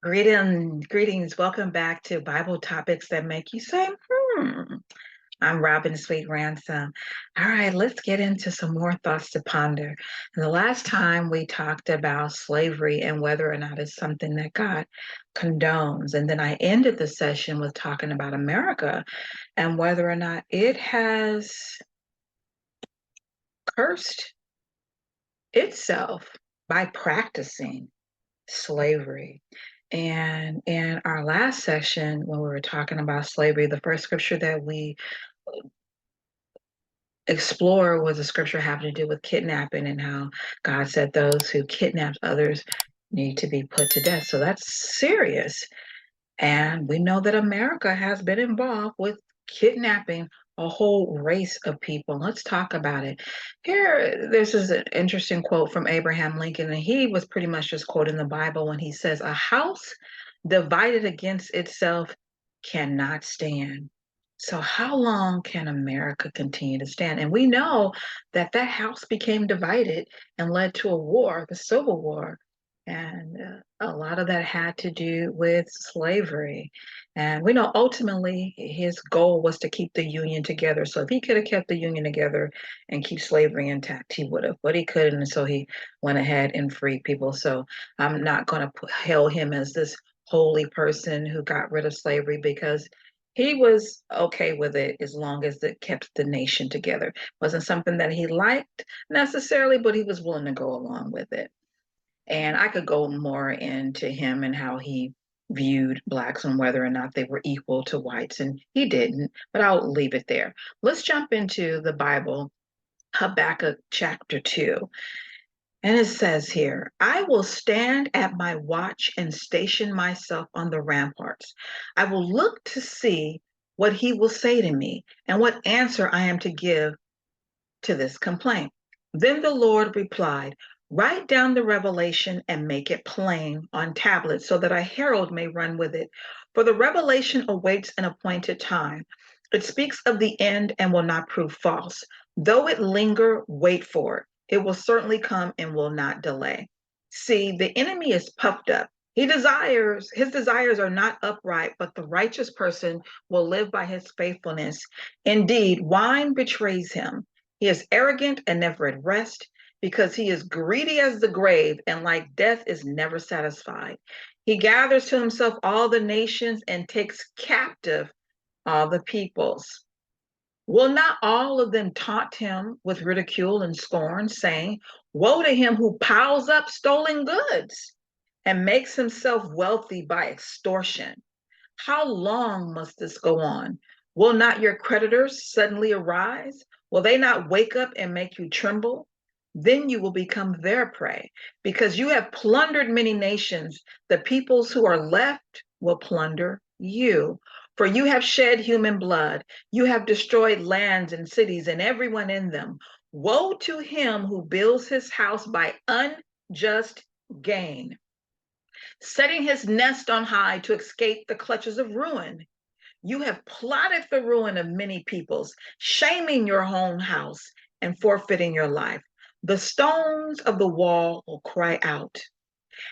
Greetings. Welcome back to Bible Topics That Make You Say, hmm. I'm Robin Sweet Ransom. All right, let's get into some more thoughts to ponder. And the last time we talked about slavery and whether or not it's something that God condones. And then I ended the session with talking about America and whether or not it has cursed itself by practicing slavery. And in our last session, when we were talking about slavery, the first scripture that we explored was a scripture having to do with kidnapping and how God said those who kidnap others need to be put to death. So that's serious. And we know that America has been involved with kidnapping a whole race of people. Let's talk about it. Here, this is an interesting quote from Abraham Lincoln, and he was pretty much just quoting the Bible when he says, "A house divided against itself cannot stand." So, how long can America continue to stand? And we know that that house became divided and led to a war, the Civil War. And a lot of that had to do with slavery. And we know ultimately his goal was to keep the Union together. So if he could have kept the Union together and keep slavery intact, he would have, but he couldn't. And so he went ahead and freed people. So I'm not going to hail him as this holy person who got rid of slavery because he was okay with it as long as it kept the nation together. Wasn't something that he liked necessarily, but he was willing to go along with it. And I could go more into him and how he viewed blacks and whether or not they were equal to whites, and he didn't, but I'll leave it there. Let's jump into the Bible, Habakkuk chapter 2. And it says here, I will stand at my watch and station myself on the ramparts. I will look to see what he will say to me and what answer I am to give to this complaint. Then the Lord replied, write down the revelation and make it plain on tablets so that a herald may run with it. For the revelation awaits an appointed time. It speaks of the end and will not prove false. Though it linger, wait for it. It will certainly come and will not delay. See, the enemy is puffed up. His desires are not upright, but the righteous person will live by his faithfulness. Indeed, wine betrays him. He is arrogant and never at rest because he is greedy as the grave and like death is never satisfied. He gathers to himself all the nations and takes captive all the peoples. Will not all of them taunt him with ridicule and scorn, saying, woe to him who piles up stolen goods and makes himself wealthy by extortion? How long must this go on? Will not your creditors suddenly arise? Will they not wake up and make you tremble? Then you will become their prey because you have plundered many nations. The peoples who are left will plunder you. For you have shed human blood. You have destroyed lands and cities and everyone in them. Woe to him who builds his house by unjust gain, setting his nest on high to escape the clutches of ruin. You have plotted the ruin of many peoples, shaming your own house and forfeiting your life. The stones of the wall will cry out,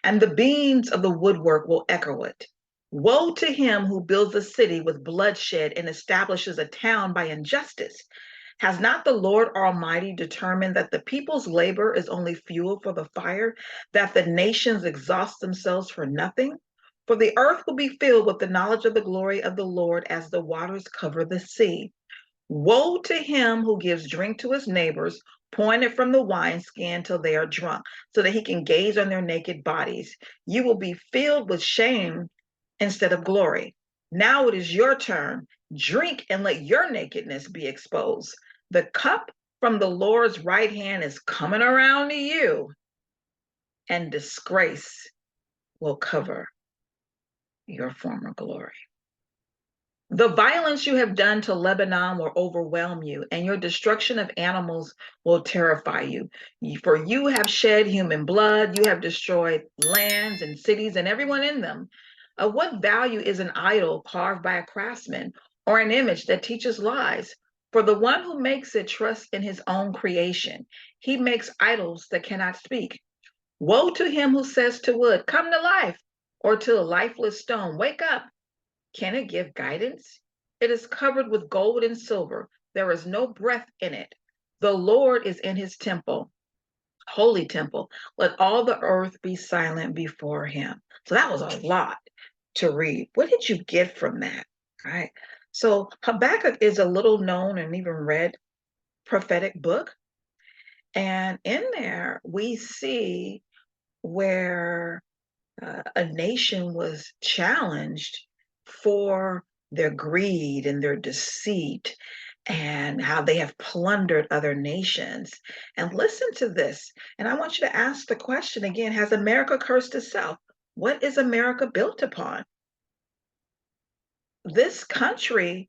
and the beams of the woodwork will echo it. Woe to him who builds a city with bloodshed and establishes a town by injustice. Has not the Lord Almighty determined that the people's labor is only fuel for the fire, that the nations exhaust themselves for nothing? For the earth will be filled with the knowledge of the glory of the Lord as the waters cover the sea. Woe to him who gives drink to his neighbors, pouring it from the wineskin till they are drunk, so that he can gaze on their naked bodies. You will be filled with shame instead of glory. Now it is your turn. Drink and let your nakedness be exposed. The cup from the Lord's right hand is coming around to you, and disgrace will cover your former glory. The violence you have done to Lebanon will overwhelm you, and your destruction of animals will terrify you. For you have shed human blood, you have destroyed lands and cities and everyone in them. Of what value is an idol carved by a craftsman or an image that teaches lies? For the one who makes it trusts in his own creation. He makes idols that cannot speak. Woe to him who says to wood, come to life, or to a lifeless stone, wake up. Can it give guidance? It is covered with gold and silver. There is no breath in it. The Lord is in his temple, holy temple. Let all the earth be silent before him. So that was a lot to read. What did you get from that? All right. So Habakkuk is a little known and even read prophetic book. And in there, we see where a nation was challenged for their greed and their deceit and how they have plundered other nations. And listen to this. And I want you to ask the question again: has America cursed itself? What is America built upon? This country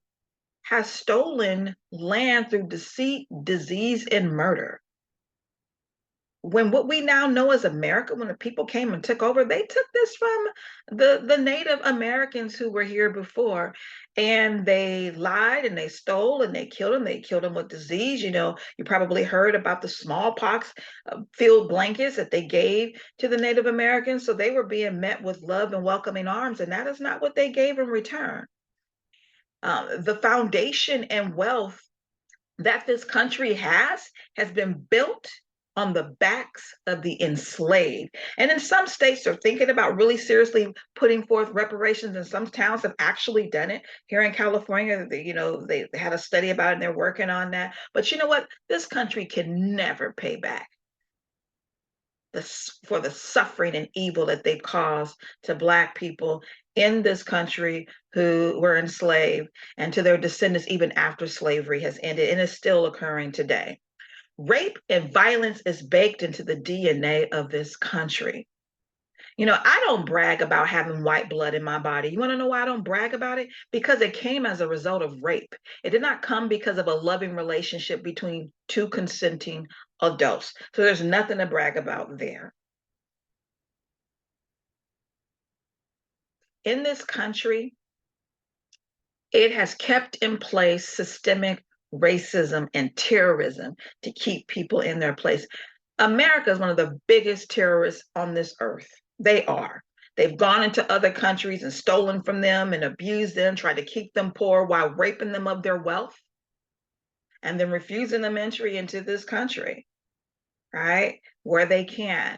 has stolen land through deceit, disease, and murder. When what we now know as America, when the people came and took over, they took this from the Native Americans who were here before, and they lied and they stole and they killed them. They killed them with disease. You know, you probably heard about the smallpox filled blankets that they gave to the Native Americans. So they were being met with love and welcoming arms, and that is not what they gave in return. The foundation and wealth that this country has been built on the backs of the enslaved. And in some states, they're thinking about really seriously putting forth reparations, and some towns have actually done it. Here in California, they had a study about it and they're working on that. But you know what? This country can never pay back for the suffering and evil that they caused to Black people in this country who were enslaved, and to their descendants even after slavery has ended and is still occurring today. Rape and violence is baked into the DNA of this country. You know, I don't brag about having white blood in my body. You want to know why I don't brag about it? Because it came as a result of rape. It did not come because of a loving relationship between two consenting adults. So there's nothing to brag about there. In this country, it has kept in place systemic racism and terrorism to keep people in their place. America is one of the biggest terrorists on this earth. They are. They've gone into other countries and stolen from them and abused them, tried to keep them poor while raping them of their wealth and then refusing them entry into this country, right? Where they can.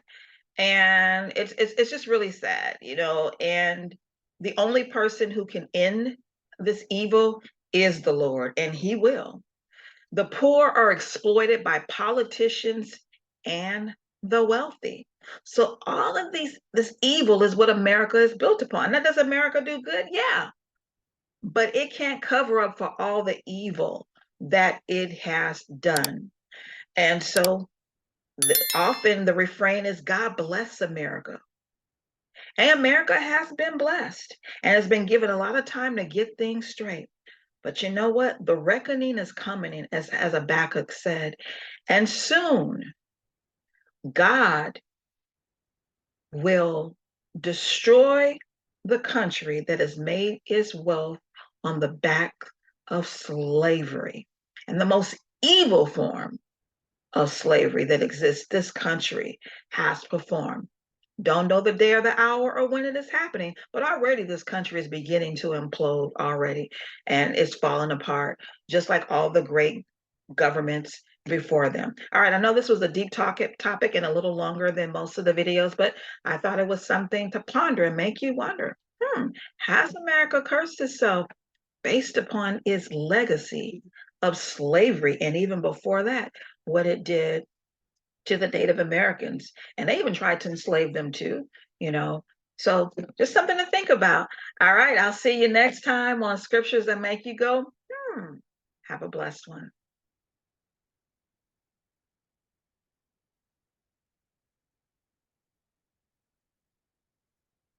And it's just really sad, you know, and the only person who can end this evil is the Lord, and he will. The poor are exploited by politicians and the wealthy. So all of this evil is what America is built upon. Now, does America do good? Yeah, but it can't cover up for all the evil that it has done. And so often the refrain is, God bless America. And America has been blessed and has been given a lot of time to get things straight. But you know what? The reckoning is coming in, as Habakkuk said. And soon, God will destroy the country that has made its wealth on the back of slavery. And the most evil form of slavery that exists, this country has performed. Don't know the day or the hour or when it is happening, but already this country is beginning to implode already, and it's falling apart, just like all the great governments before them. All right, I know this was a deep topic and a little longer than most of the videos, but I thought it was something to ponder and make you wonder, has America cursed itself based upon its legacy of slavery, and even before that, what it did to the Native Americans? And they even tried to enslave them too, you know. So just something to think about. All right, I'll see you next time on Scriptures That Make You Go, have a blessed one.